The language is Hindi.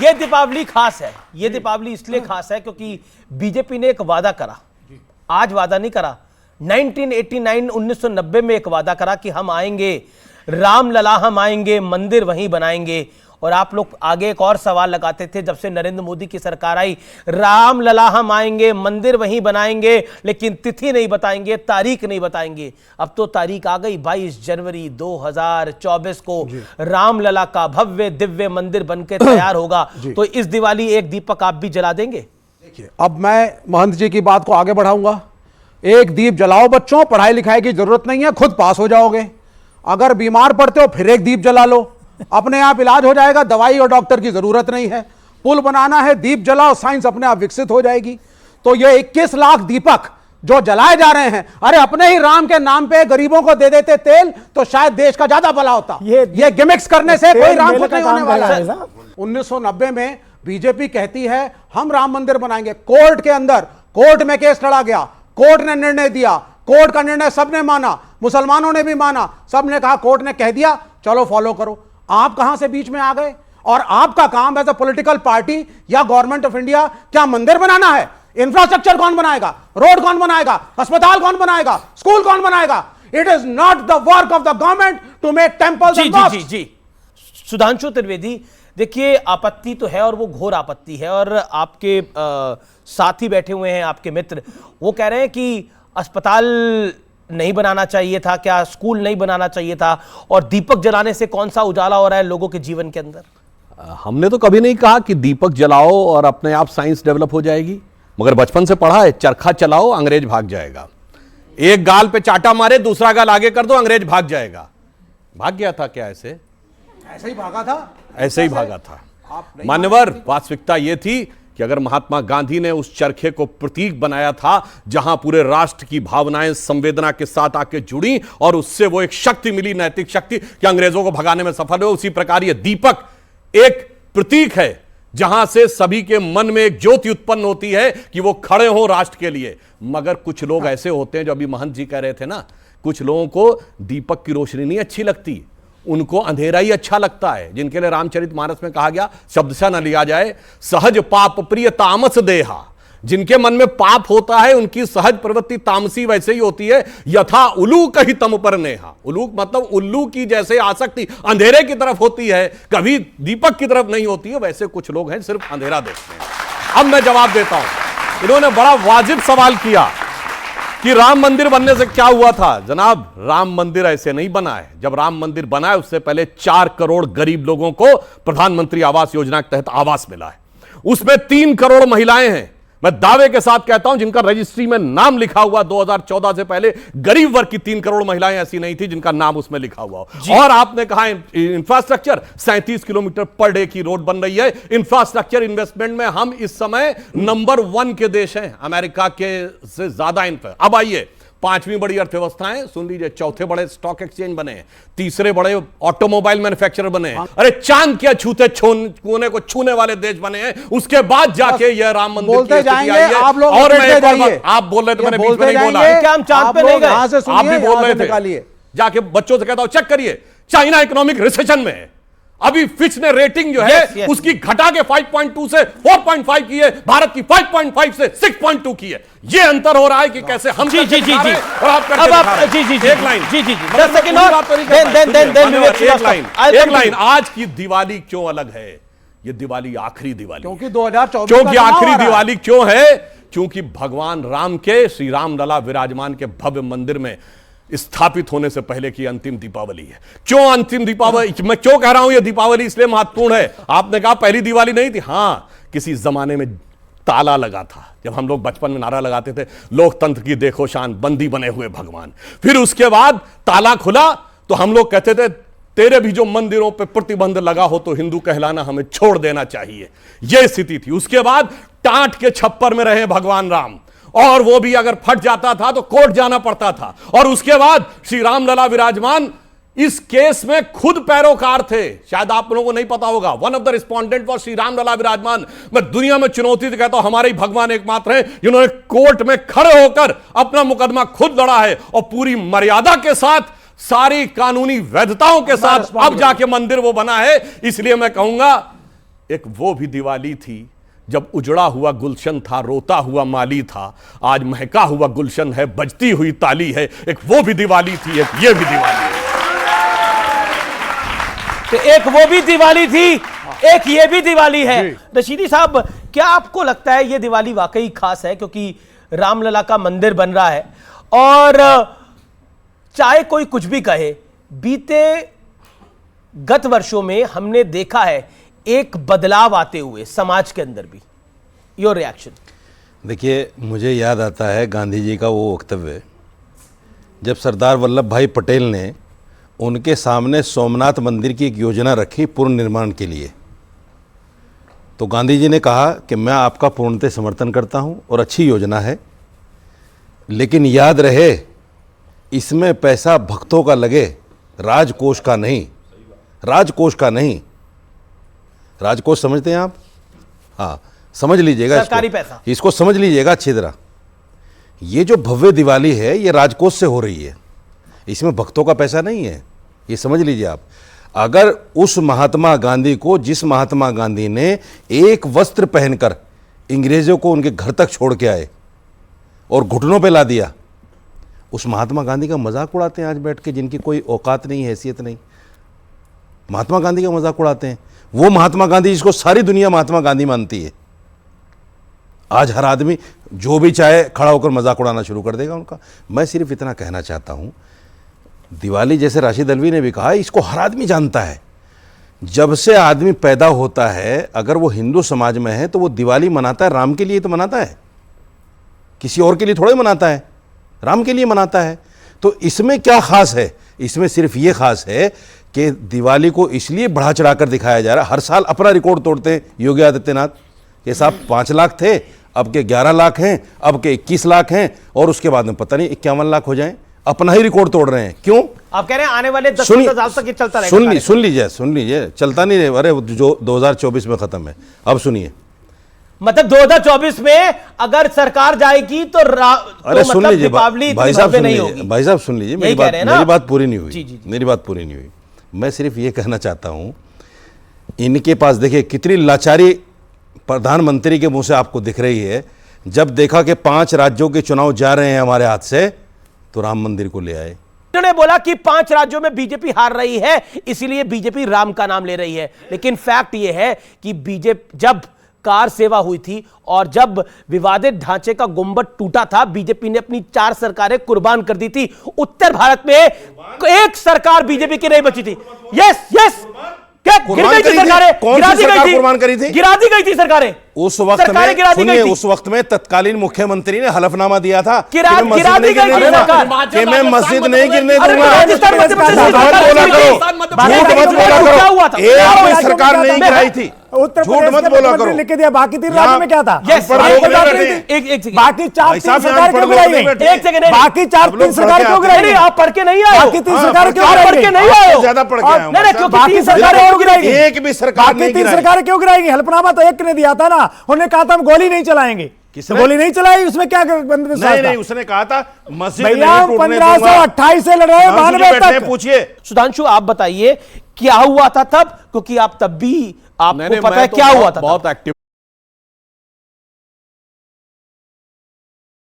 ये दीपावली खास है, ये दीपावली इसलिए खास है क्योंकि बीजेपी ने एक वादा करा, आज वादा नहीं करा, 1990 में एक वादा करा कि हम आएंगे, रामलला हम आएंगे, मंदिर वहीं बनाएंगे। और आप लोग आगे एक और सवाल लगाते थे जब से नरेंद्र मोदी की सरकार आई, रामलला हम आएंगे, मंदिर वहीं बनाएंगे, लेकिन तिथि नहीं बताएंगे, तारीख नहीं बताएंगे। अब तो तारीख आ गई, 22 जनवरी 2024 को रामलला का भव्य दिव्य मंदिर बनकर तैयार होगा। तो इस दिवाली एक दीपक आप भी जला देंगे? देखिए, अब मैं महंत जी की बात को आगे बढ़ाऊंगा। एक दीप जलाओ बच्चों, पढ़ाई लिखाई की जरूरत नहीं है, खुद पास हो जाओगे। अगर बीमार पड़ते हो फिर एक दीप जला लो, अपने आप इलाज हो जाएगा, दवाई और डॉक्टर की जरूरत नहीं है। पुल बनाना है, दीप जलाओ, साइंस अपने आप विकसित हो जाएगी। तो ये 21 लाख दीपक जो जलाए जा रहे हैं, अरे अपने ही राम के नाम पे गरीबों को दे देते तेल तो शायद देश का ज्यादा भला होता। ये गिमिक्स करने से कोई राम कुछ नहीं होने वाला है। 1990 में बीजेपी कहती है हम राम मंदिर बनाएंगे, कोर्ट के अंदर, कोर्ट में केस लड़ा गया, कोर्ट ने निर्णय दिया, कोर्ट का निर्णय सबने माना, मुसलमानों ने भी माना, सबने कहा, कोर्ट ने कह दिया चलो फॉलो करो। आप कहां से बीच में आ गए? और आपका काम एज अ पॉलिटिकल पार्टी या गवर्नमेंट ऑफ इंडिया क्या मंदिर बनाना है? इंफ्रास्ट्रक्चर कौन बनाएगा? रोड कौन बनाएगा? अस्पताल कौन बनाएगा? स्कूल कौन बनाएगा? It is not the work of the government to make temples and mosques. जी सुधांशु त्रिवेदी, देखिए आपत्ति तो है और वो घोर आपत्ति है, और आपके साथी बैठे हुए हैं, आपके मित्र, वो कह रहे हैं कि अस्पताल नहीं बनाना चाहिए था, क्या स्कूल नहीं बनाना चाहिए था, और दीपक जलाने से कौन सा उजाला हो रहा है लोगों के जीवन के अंदर? हमने तो कभी नहीं कहा कि दीपक जलाओ और अपने आप साइंस डेवलप हो जाएगी, मगर बचपन से पढ़ा है, चरखा चलाओ अंग्रेज भाग जाएगा। एक गाल पे चाटा मारे, दूसरा गाल आगे कर दो, अंग्रेज भाग जाएगा। भाग गया था क्या? ऐसे ही भागा था, ऐसे ही भागा था। मान्यवर, वास्तविकता यह थी कि अगर महात्मा गांधी ने उस चरखे को प्रतीक बनाया था जहां पूरे राष्ट्र की भावनाएं संवेदना के साथ आके जुड़ी और उससे वो एक शक्ति मिली, नैतिक शक्ति, कि अंग्रेजों को भगाने में सफल हो, उसी प्रकार ये दीपक एक प्रतीक है जहां से सभी के मन में एक ज्योति उत्पन्न होती है कि वो खड़े हो राष्ट्र के लिए। मगर कुछ लोग ऐसे होते हैं, जो अभी महंत जी कह रहे थे ना, कुछ लोगों को दीपक की रोशनी नहीं अच्छी लगती, उनको अंधेरा ही अच्छा लगता है, जिनके लिए रामचरितमानस में कहा गया, शब्दशः न लिया जाए, सहज पाप प्रिय तामस देहा। जिनके मन में पाप होता है उनकी सहज प्रवृत्ति तामसी वैसे ही होती है, यथा उलूक ही तम पर नेहा। उलूक मतलब उल्लू की जैसे आसक्ति अंधेरे की तरफ होती है, कभी दीपक की तरफ नहीं होती है, वैसे कुछ लोग हैं सिर्फ अंधेरा देखते हैं। अब मैं जवाब देता हूं। इन्होंने बड़ा वाजिब सवाल किया कि राम मंदिर बनने से क्या हुआ था। जनाब, राम मंदिर ऐसे नहीं बना है। जब राम मंदिर बना है उससे पहले 4 करोड़ गरीब लोगों को प्रधानमंत्री आवास योजना के तहत आवास मिला है। उसमें 3 करोड़ महिलाएं हैं, मैं दावे के साथ कहता हूं, जिनका रजिस्ट्री में नाम लिखा हुआ 2014 से पहले गरीब वर्ग की 3 करोड़ महिलाएं ऐसी नहीं थी जिनका नाम उसमें लिखा हुआ हो। और आपने कहा इंफ्रास्ट्रक्चर, 37 किलोमीटर पर डे की रोड बन रही है। इंफ्रास्ट्रक्चर इन्वेस्टमेंट में हम इस समय नंबर 1 के देश हैं, अमेरिका के से ज्यादा। अब आइए, 5वीं बड़ी अर्थव्यवस्थाएं सुन लीजिए, 4थे बड़े स्टॉक एक्सचेंज बने हैं, 3रे बड़े ऑटोमोबाइल मैन्युफैक्चरर बने हैं, अरे चांद के छूते कोने को छूने वाले देश बने हैं। उसके बाद जाके यह राम मंदिर बोलते जाएंगे आप लोग, और आप बोल रहे थे, मैंने बीच में नहीं बोला, क्या हम चांद पे नहीं गए? आप भी बोल रहे थे। जाके बच्चों से कहता हूं चेक करिए, चाइना इकोनॉमिक रिसेशन में है, अभी फिच ने रेटिंग जो है उसकी घटा के 5.2 से 4.5 की है, भारत की 5.5 से 6.2 की है। ये अंतर हो रहा है कि कैसे हम जी और आप अब आप एक लाइन 10 सेकंड और एक लाइन। आज की दिवाली क्यों अलग है? ये दिवाली आखिरी दिवाली, क्योंकि 2024 क्योंकि आखिरी दिवाली क्यों है? क्योंकि भगवान राम के, श्री राम लला विराजमान के भव्य मंदिर में स्थापित होने से पहले की अंतिम दीपावली है। क्यों अंतिम दीपावली? मैं क्यों कह रहा हूं यह दीपावली इसलिए महत्वपूर्ण है। आपने कहा पहली दिवाली नहीं थी, हां, किसी जमाने में ताला लगा था। जब हम लोग बचपन में नारा लगाते थे, लोकतंत्र की देखो शान, बंदी बने हुए भगवान। फिर उसके बाद ताला खुला तो हम लोग कहते थे, तेरे भी जो मंदिरों पे प्रतिबंध लगा हो तो हिंदू कहलाना हमें छोड़ देना चाहिए। यह स्थिति थी। उसके बाद टाट के छप्पर में रहे भगवान राम, और वो भी अगर फट जाता था तो कोर्ट जाना पड़ता था। और उसके बाद श्री राम लला विराजमान इस केस में खुद पैरोकार थे। शायद आप लोगों को नहीं पता होगा, one of the respondent for Shri Ram Lalla Virajman. मैं दुनिया में चुनौती से कहता हूं, हमारे ही भगवान एकमात्र हैं जिन्होंने कोर्ट में खड़े होकर अपना मुकदमा खुद लड़ा है, और पूरी मर्यादा के साथ, सारी कानूनी वैधताओं के साथ अब जाके मंदिर वो बना है। इसलिए मैं कहूंगा एक वो भी दिवाली थी जब उजड़ा हुआ गुलशन था, रोता हुआ माली था। आज महका हुआ गुलशन है, बजती हुई ताली है। एक वो भी दिवाली थी, एक ये भी दिवाली है। तो एक वो भी दिवाली थी, एक ये भी दिवाली है। रशीदी साहब, क्या आपको लगता है ये दिवाली वाकई खास है क्योंकि रामलला का मंदिर बन रहा है? और चाहे कोई कुछ भी कहे, बीते गत वर्षों में हमने देखा है एक बदलाव आते हुए समाज के अंदर भी। Your reaction? देखिए, मुझे याद आता है गांधी जी का वो वक्तव्य जब सरदार वल्लभ भाई पटेल ने उनके सामने सोमनाथ मंदिर की एक योजना रखी पुनर्निर्माण के लिए। तो गांधी जी ने कहा कि मैं आपका पूर्णतः समर्थन करता हूं और अच्छी योजना है, लेकिन याद रहे इसमें पैसा भक्तों का लगे, राजकोष का नहीं। राजकोष का नहीं। राजकोष समझते हैं आप? हाँ, समझ लीजिएगा, सरकारी पैसा, इसको समझ लीजिएगा अच्छी तरह। ये जो भव्य दिवाली है ये राजकोष से हो रही है, इसमें भक्तों का पैसा नहीं है, ये समझ लीजिए आप। अगर उस महात्मा गांधी को, जिस महात्मा गांधी ने एक वस्त्र पहनकर अंग्रेजों को उनके घर तक छोड़ के आए और घुटनों पे ला दिया, उस महात्मा गांधी का मजाक उड़ाते हैं आज बैठ के, जिनकी कोई औकात नहीं, हैसियत नहीं। महात्मा गांधी का मजाक उड़ाते हैं। वो महात्मा गांधी जिसको सारी दुनिया महात्मा गांधी मानती है, आज हर आदमी जो भी चाहे खड़ा होकर मजाक उड़ाना शुरू कर देगा उनका। मैं सिर्फ इतना कहना चाहता हूं, दिवाली जैसे राशिद अल्वी ने भी कहा, इसको हर आदमी जानता है। जब से आदमी पैदा होता है, अगर वो हिंदू समाज में है तो वो दिवाली मनाता है, राम के लिए तो मनाता है, किसी और के लिए थोड़े मनाता है, राम के लिए मनाता है। तो इसमें क्या खास है? इसमें सिर्फ ये खास है कि दिवाली को इसलिए बढ़ा चढ़ाकर दिखाया जा रहा है। हर साल अपना रिकॉर्ड तोड़ते हैं योगी आदित्यनाथ के साहब, 5 लाख थे, अब के 11 लाख हैं, अब के 21 लाख हैं, और उसके बाद में पता नहीं 51 लाख हो जाएं। अपना ही रिकॉर्ड तोड़ रहे हैं। क्यों? आप कह रहे हैं आने वाले 10 साल तक ये चलता रहेगा? सुन लीजिए, चलता नहीं रहे, अरे जो 2024 में खत्म है। अब सुनिए, मतलब 2024 में अगर सरकार जाएगी तो अरे तो सुन मतलब लीजिए दीपावली भाई साहब, सुन नहीं लीजिए होगी। भाई साहब, सुन लीजिए, मेरी बात पूरी नहीं हुई। जी। मेरी बात पूरी नहीं हुई। मैं सिर्फ ये कहना चाहता हूं, इनके पास देखिए कितनी लाचारी प्रधानमंत्री के मुंह से आपको दिख रही है। जब देखा कि 5 राज्यों के चुनाव जा रहे हैं हमारे हाथ से, तो राम मंदिर को ले आए। उन्होंने बोला कि 5 राज्यों में बीजेपी हार रही है, इसीलिए बीजेपी राम का नाम ले रही है। लेकिन फैक्ट यह है कि बीजेपी, जब कार सेवा हुई थी और जब विवादित ढांचे का गुंबद टूटा था, बीजेपी ने अपनी 4 सरकारें कुर्बान कर दी थी। उत्तर भारत में एक सरकार बीजेपी की नहीं बची थी। यस, क्या गिर गई थी सरकारें? कौन सी सरकार कुर्बान करी थी? गिरा दी गई थी सरकारें। उस वक्त में सुनिए, उस वक्त में तत्कालीन मुख्यमंत्री ने हलफनामा दिया था कि मैं मस्जिद नहीं गिरने दूंगा। झूठ मत बोला करो, एक भी सरकार नहीं गिराई थी। झूठ मत बोला करो। लिख दिया, बाकी 3 राज्यों में क्या था? बाकी 4 सरकार क्यों गिराई? एक सेकंड, बाकी 4 सरकार क्यों गिराई? आप पढ़ के नहीं आए? बाकी 3 सरकार क्यों पढ़ के नहीं आए? ज्यादा पढ़ के आए। बाकी सरकारें क्यों गिराएंगी? एक भी सरकार बाकी 3 सरकारें क्यों गिराएंगी? हल्फनामा तो एक ने दिया था ना, उन्होंने कहा था हम गोली नहीं चलाएंगे। गोली नहीं चलाई, उसमें क्या नहीं, उसने कहा था मस्जिद भैया 1528 से लड़ रहे हैं 92 तक। पूछिए सुधांशु, आप बताइए क्या हुआ था तब, क्योंकि आप तब भी आपको पता है क्या हुआ था? बहुत एक्टिव